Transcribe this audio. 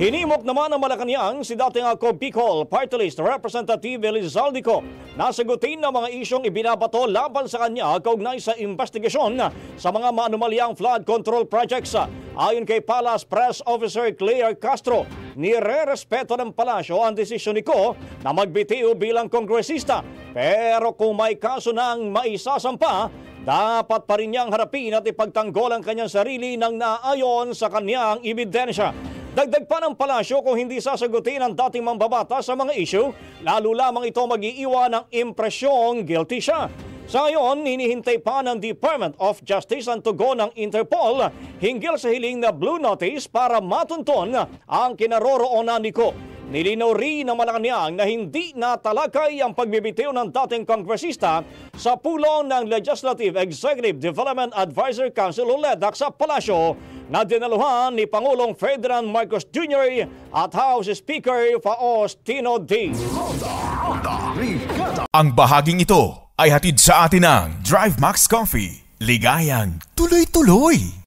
Hinimok naman ng Malacanang si dating Bicol Party List Representative Elizaldico na sagutin ng mga isyong ibinabato laban sa kanya kaugnay sa investigasyon sa mga maanumalyang flood control projects. Ayon kay Palace Press Officer Claire Castro, nire-respeto ng palasyo ang desisyon ni Ko na magbitiw bilang kongresista. Pero kung may kaso nang maisasampa, dapat pa rin niyang harapin at ipagtanggol ang kanyang sarili ng naayon sa kanyang ebidensya. Dagdag pa ng palasyo, kung hindi sasagutin ang dating mambabata sa mga issue, lalo lamang ito mag-iiwan ng impresyong guilty siya. Sa ngayon, hinihintay pa ng Department of Justice ang tugon ng Interpol hinggil sa hiling na Blue Notice para matunton ang kinaroroonan ni Ko. Nilinaw rin ng Malacanang na hindi natalakay ang pagbibitiw ng dating kongresista sa pulong ng Legislative Executive Development Advisory Council o LEDAC sa palasyo na dinaluhan ni Pangulong Ferdinand Marcos Jr. at House Speaker Faustino D. Ang bahaging ito ay hatid sa atin ng Drive Max Coffee. Ligayang tuloy-tuloy.